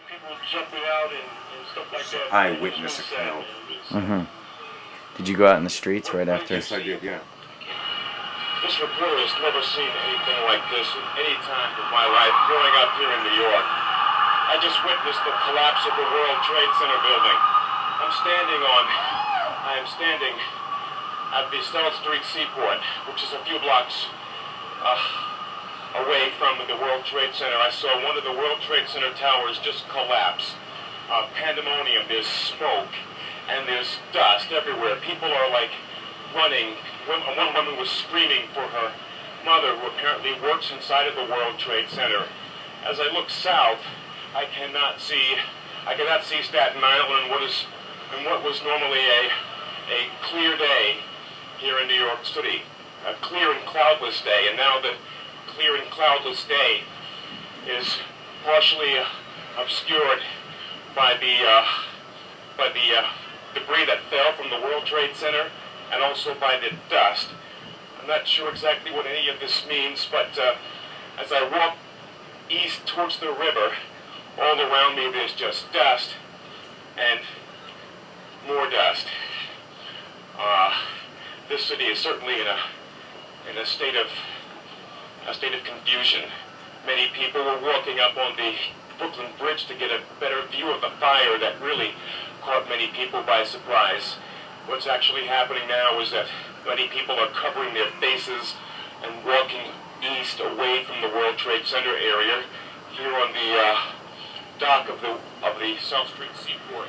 People jumping out and stuff like that. Eyewitness account. Mm-hmm. Did you go out in the streets right after? Yes, I did, yeah. This reporter has never seen anything like this in any time of my life growing up here in New York. I just witnessed the collapse of the World Trade Center building. I am standing at the South Street Seaport, which is a few blocks away from the World Trade Center. I saw one of the World Trade Center towers just collapse. Pandemonium, there's smoke, and there's dust everywhere. People are like running. One woman was screaming for her mother, who apparently works inside of the World Trade Center. As I look south, I cannot see Staten Island in what was normally a clear day here in New York City, a clear and cloudless day, and now the clear and cloudless day is partially obscured by the debris that fell from the World Trade Center and also by the dust. I'm not sure exactly what any of this means, but as I walk east towards the river, all around me there's just dust and more dust. This city is certainly in a state of confusion. Many people were walking up on the Brooklyn Bridge to get a better view of the fire that really caught many people by surprise. What's actually happening now is that many people are covering their faces and walking east away from the World Trade Center area here on the dock of the South Street Seaport.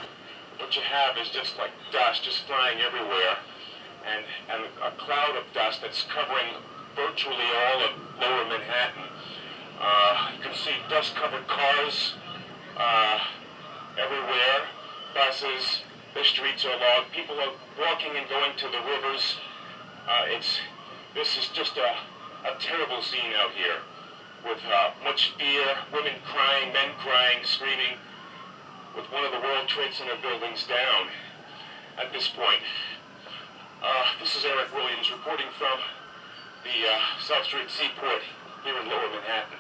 What you have is just like dust just flying everywhere, and a cloud of dust that's covering virtually all of lower Manhattan. You can see dust-covered cars everywhere, buses, the streets are logged, people are walking and going to the rivers. This is just a terrible scene out here, with much fear, women crying, men crying, screaming, with one of the World Trade Center buildings down at this point. This is Eric Williams reporting from the South Street Seaport here in Lower Manhattan.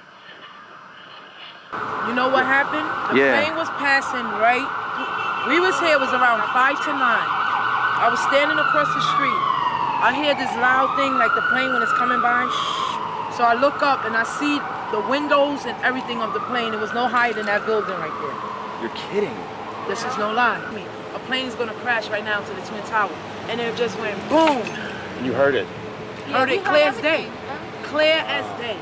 You know what happened? The plane was passing right. We was here, it was around 5 to 9. I was standing across the street. I hear this loud thing like the plane when it's coming by. Shh. So I look up and I see the windows and everything of the plane. It was no higher than that building right there. You're kidding. This is no lie. A plane is gonna crash right now to the Twin Tower. And it just went boom. You heard it. Heard it clear as day. Clear as day.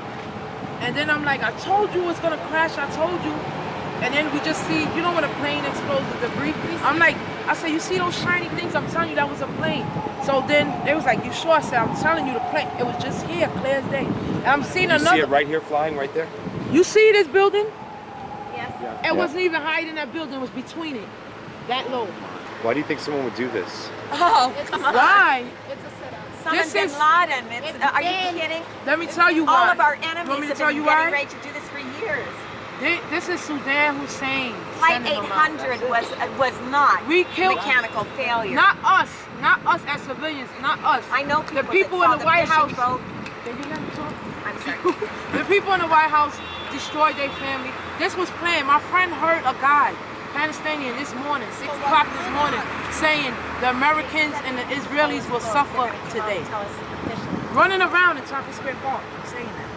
And then I'm like, I told you it's gonna crash, I told you. And then we just see, you know when a plane explodes with debris? I'm like, I said, you see those shiny things? I'm telling you that was a plane. So then they was like, you sure? I said, I'm telling you the plane. It was just here, clear as day. And I'm seeing another. You see it right here flying, right there? You see this building? Yes. It wasn't even higher than that building, it was between it. That low. Why do you think someone would do this? Oh, come on. Why? It's a setup. This Bin is- Laden. Are you kidding? Let me tell you why. All of our You want me enemies to have tell been you getting why? ready to do this for years. This is Saddam Hussein. Flight sending them out. 800 was not We killed mechanical failure. Not us as civilians, not us. I know people, the people that in saw the White fishing House. boat. Did you let me talk? I'm sorry. The people in the White House destroyed their family. This was planned. My friend heard a guy, Palestinian, this morning, 6 o'clock this morning, saying the Americans and the Israelis will suffer today. Tell us officially. Running around in Times Square Park, saying that.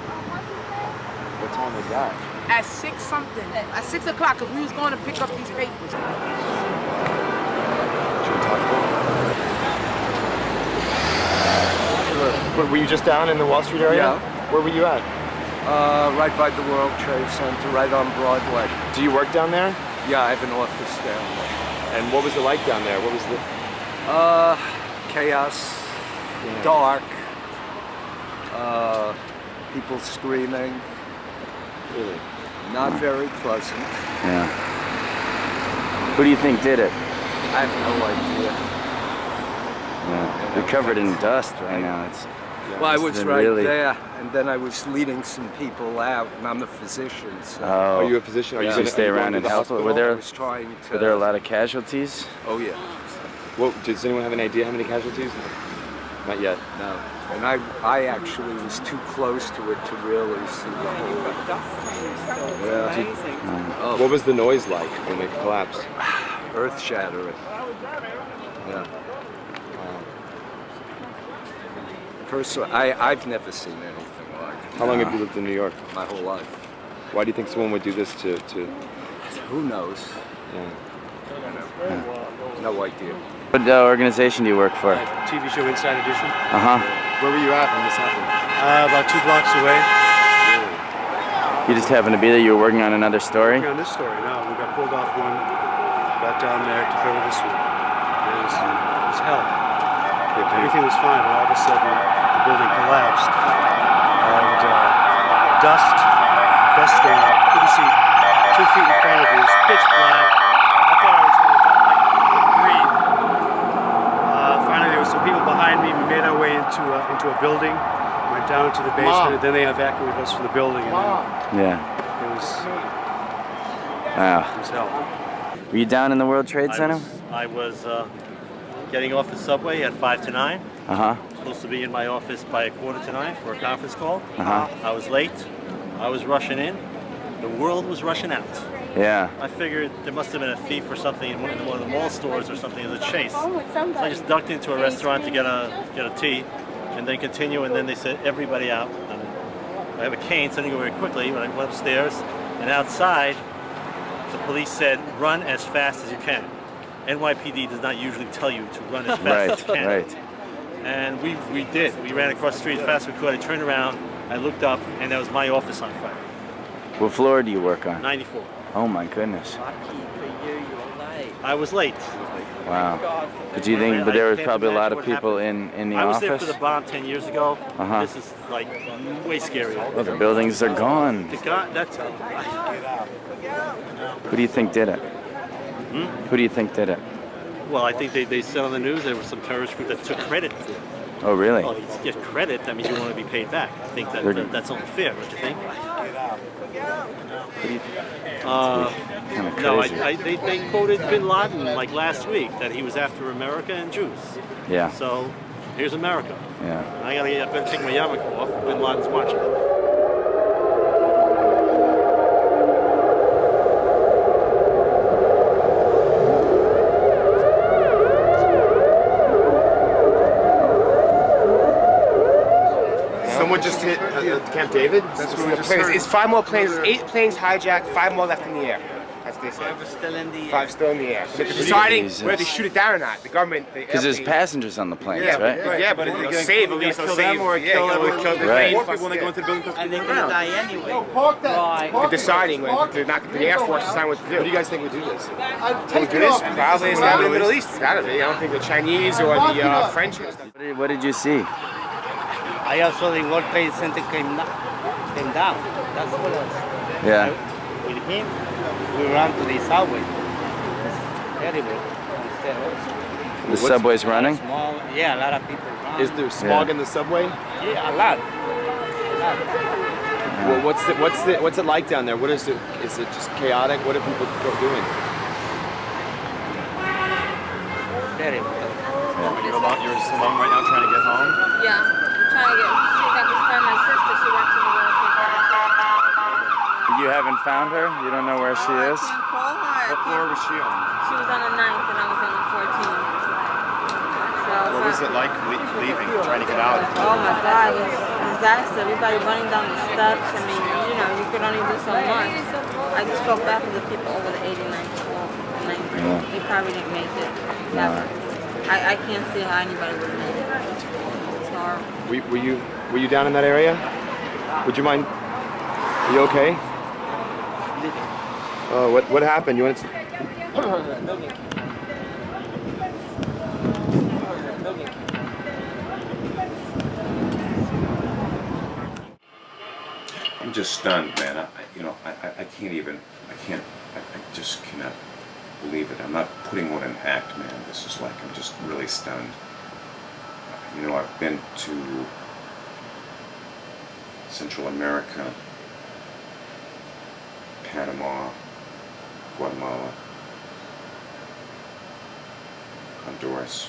What time was that? At 6 something. At 6 o'clock, because we was going to pick up these papers. Should we talk about it? Were you just down in the Wall Street area? Yeah. Where were you at? Right by the World Trade Center, right on Broadway. Do you work down there? Yeah, I have an office down there. And what was it like down there? What was the... Chaos, Yeah. dark, people screaming, Really? not very pleasant. Yeah. Who do you think did it? I have no idea. Yeah. You're covered in dust right now. It's... Well, I was right really... there, and then I was leading some people out, and I'm a physician, so Oh. Are you a physician? Are you going to stay around and help? Were I there was trying to... Were there a lot of casualties? Oh, yeah. Well, does anyone have any idea how many casualties? Not yet. No. And I actually was too close to it to really see the whole What was the noise like when it collapsed? earth shattering. Yeah. Personally, I've never seen anything like it. How long have you lived in New York? My whole life. Why do you think someone would do this to Who knows? yeah. No idea. What organization do you work for? TV show Inside Edition. Where were you at when this happened? About 2 blocks away. You just happened to be there. You were working on another story. Working on this story. No, we got pulled off one. Got down there to cover this one. It was hell. Everything was fine, and all of a sudden the building collapsed. And dust storm. Couldn't see 2 feet in front of you. It was pitch black. I thought I was going to breathe. Finally, there were some people behind me. We made our way into a building. Went down to the basement, and then they evacuated us from the building. And then Yeah. it was Wow. hell. Were you down in the World Trade Center? I was getting off the subway at 5 to 9. Supposed to be in my office by 8:45 for a conference call. I was late. I was rushing in. The world was rushing out. Yeah. I figured there must have been a thief or something in one of the mall stores or something as a chase. So I just ducked into a restaurant to get a tea, and then continue. And then they said everybody out. And I have a cane, so I didn't go very quickly. When I went upstairs, and outside, the police said, "Run as fast as you can." NYPD does not usually tell you to run as fast as you can. Right. And we did. We ran across the street as fast as we could. I turned around, I looked up, and that was my office on fire. What floor do you work on? 94. Oh my goodness. I was late. Wow. But do you think? But there was probably a lot of people in the I was office. there for the bomb 10 years ago. This is like way scarier. Well, the buildings are gone. That's Who do you think did it? Who do you think did it? well, I think they said on the news there was some terrorist group that took credit for it. Oh, really? Well, you get credit, that means you want to be paid back. I think that's unfair, don't you think? Kind of No, crazy. they quoted Bin Laden like last week that he was after America and Jews. Yeah. So here's America. Yeah. I better take my yarmulke off. Bin Laden's watching. Someone just hit Camp David? That's what we just heard. It's 5 more planes, 8 planes hijacked, 5 more left in the air. That's what they said. 5 still in the air. 5 still in the air. They're deciding Jesus. whether to shoot it down or not. The government. Because there's passengers on the planes, Yeah, right? yeah, but it'll save at least. Kill them or kill the Right. more people when they go into the building. And they're going to die anyway. They're deciding whether the Air Force is deciding what to do. What do you guys think would do this? Who would do this? Probably it's not in the Middle East. It's gotta be. I don't think the Chinese or the French. What did you see? I also the World Trade Center came down. That's what it was. Yeah. With him, we ran to the subway. It's terrible. The subway's running? Small, yeah, a lot of people run. Is there smog in the subway? Yeah, a lot. Well, what's it like down there? What is it? Is it just chaotic? What are people doing? Terrible. You're alone right now trying to get home? Yeah, I'm trying to see if I can find my sister. She works in the World Trade Center. You haven't found her? You don't know where she is? I can't call her. What floor was she on? She was on the 9th and I was on the 14th. So, What was it like leaving, trying to get out? Oh my God, it was a disaster. Everybody running down the steps. I mean, you could only do so much. I just felt bad for the people over the 89th floor. They probably didn't make it. Never. I can't see how anybody would make it. It's horrible. Were you down in that area? Would you mind? Are you okay? Oh, what happened? You went. I'm just stunned, man. I can't even. I just cannot believe it. I'm not putting on an act, man. This is like, I'm just really stunned. I've been to Central America, Panama, Guatemala, Honduras.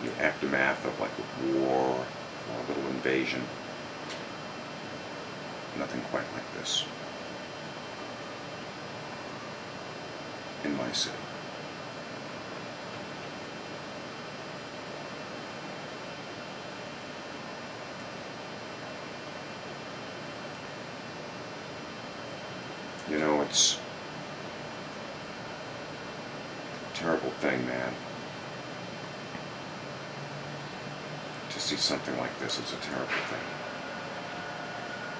the aftermath of like a war or a little invasion. Nothing quite like this in my city. You know, it's a terrible thing, man. To see something like this is a terrible thing.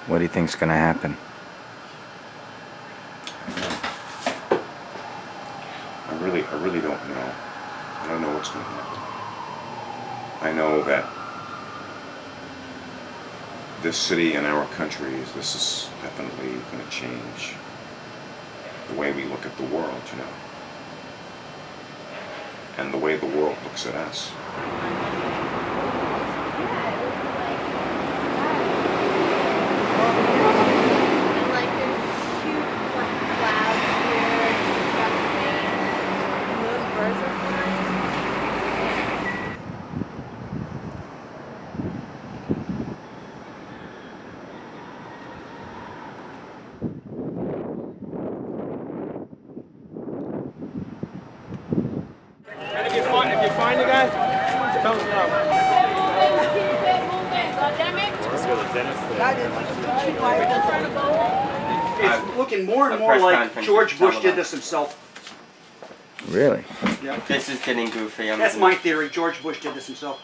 What do you think's gonna happen? I really don't know. I don't know what's going to happen. I know that this city and our country, this is definitely going to change the way we look at the world, you know, and the way the world looks at us. If you find the guy, tell us no. It's looking more and more like George Bush did this himself. Really? Yeah. This is getting goofy. That's my theory. George Bush did this himself.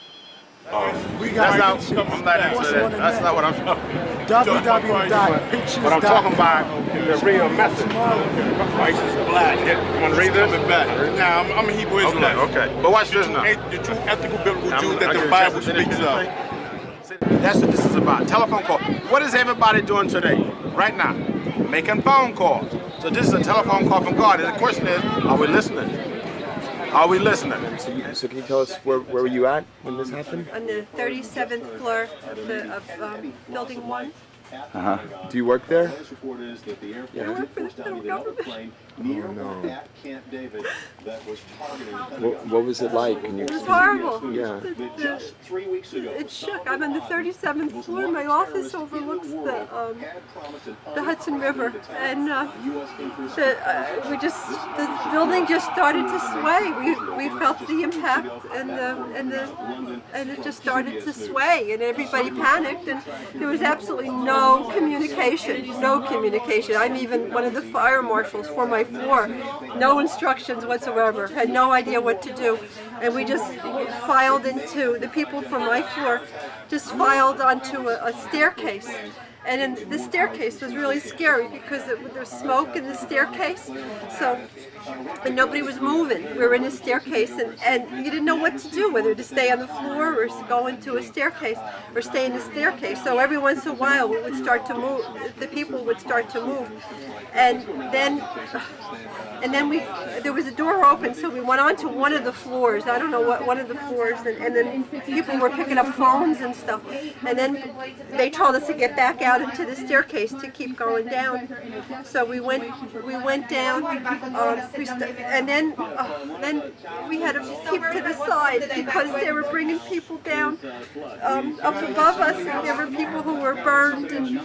That's not what I'm talking about. What I'm talking about is the real message. Christ is black. You want to read this? Now, I'm a Hebrew Israelite. Okay. But watch this now. The true ethical biblical Jew that the Bible speaks of. That's what this is about. Telephone call. What is everybody doing today? Right now? Making phone calls. So this is a telephone call from God. And the question is, are we listening? Are we listening? So can you tell us where were you at when this happened? On the 37th floor of Building 1. Uh-huh. Do you work there? I work for the federal government. Oh, no. What was it like? Can you It was horrible. Yeah. It shook. I'm on the 37th floor. My office overlooks the Hudson River, and the building just started to sway. We felt the impact, and it just started to sway, and everybody panicked, and there was absolutely no communication. No communication. I'm even one of the fire marshals for my floor. No instructions whatsoever. Had no idea what to do, and we just filed into the people from my floor. Just filed onto a staircase. And the staircase was really scary because there's smoke in the staircase, and nobody was moving. We were in a staircase, and you didn't know what to do, whether to stay on the floor or go into a staircase or stay in the staircase. So every once in a while we would start to move, the people would start to move. And then there was a door open, so we went on to one of the floors. I don't know what one of the floors, and then people were picking up phones and stuff. And then they told us to get back out into the staircase to keep going down. So we went down, and then we had to keep to the side because they were bringing people down up above us, and there were people who were burned and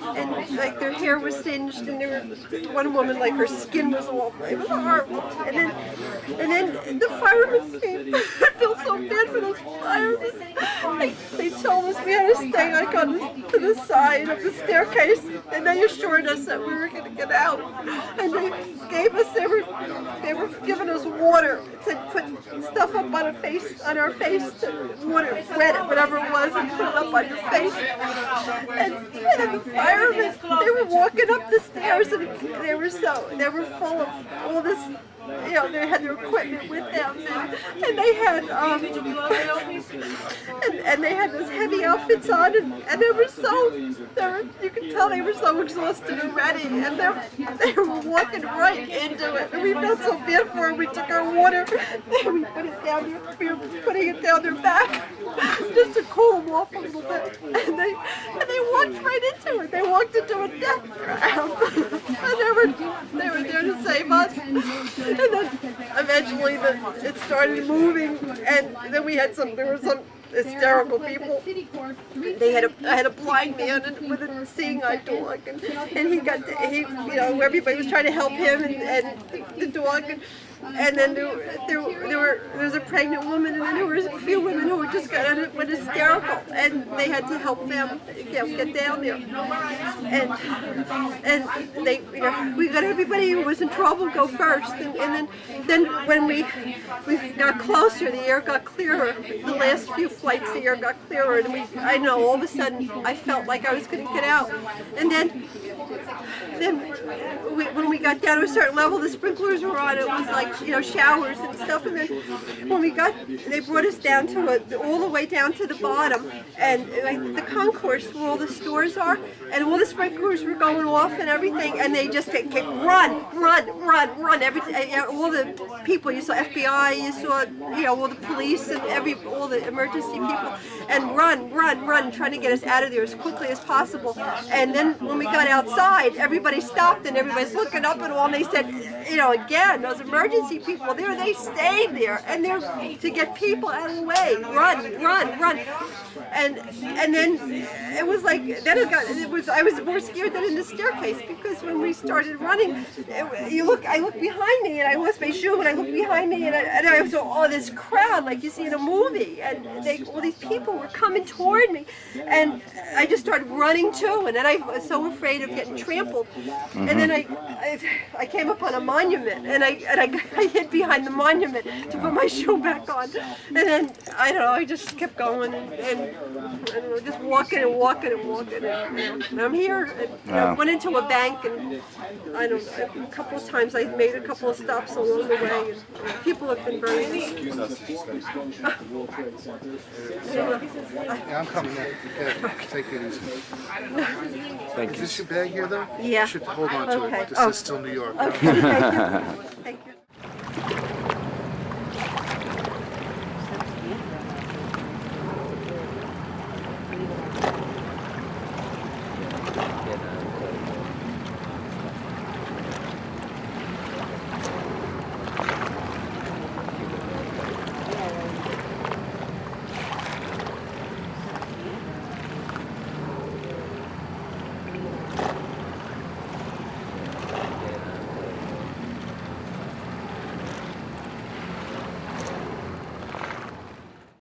like their hair was singed, and there were one woman like her skin was all, it was horrible. And then the firemen came. I feel so bad for those firemen. They told us we had to stay like to the side of the staircase, and they assured us that we were going to get out. And they gave us, they were giving us water to put stuff up on our face, to water, wet it, whatever it was, and put it up on your face. And then the firemen, they were walking up the stairs, and they were full of all this. You know, they had their equipment with them, and they had and they had those heavy outfits on, and they were you could tell they were so exhausted already, and they were walking right into it, and we felt so bad for them. We took our water and we put it down we were putting it down their back just to cool them off a little bit. And they walked right into it. They walked into a death trap. And they were there to save us. And then eventually it started moving, and then there were some hysterical people. I had a blind man with a seeing eye dog, and everybody was trying to help him and the dog. And then there was a pregnant woman, and then there was a few women who went hysterical, and they had to help them get down there. And they, we got everybody who was in trouble go first, and then when we got closer, the air got clearer. The last few flights, the air got clearer, and I know all of a sudden I felt like I was going to get out, and then when we got down to a certain level, the sprinklers were on. It was like showers and stuff. And then when they brought us down to all the way down to the bottom, and the concourse where all the stores are, and all the sprinklers were going off and everything, and they just kept run. Everything, all the people you saw, FBI, you saw all the police and all the emergency people, and run, trying to get us out of there as quickly as possible. And then when we got outside, everybody stopped and everybody's looking up at all, and they said, again, those emergency people there, they stayed there, and they're to get people out of the way. Run. And then it was like, I was more scared than in the staircase, because when we started running, I looked behind me and I lost my shoe, and I looked behind me and I saw this crowd like you see in a movie, and all these people were coming toward me, and I just started running too, and then I was so afraid of getting trampled. And then I came up on a monument, and I hid behind the monument to put my shoe back on, and then I just kept going and just walking, and I'm here. And I went into a bank, and a couple of times I made a couple of stops along the way, and people have been very nice. Yeah, I'm coming in. Okay, take it easy. Thank you. Is this your bag here, though? Yeah. You should hold on to it. This is still New York. Okay, thank you. Thank you.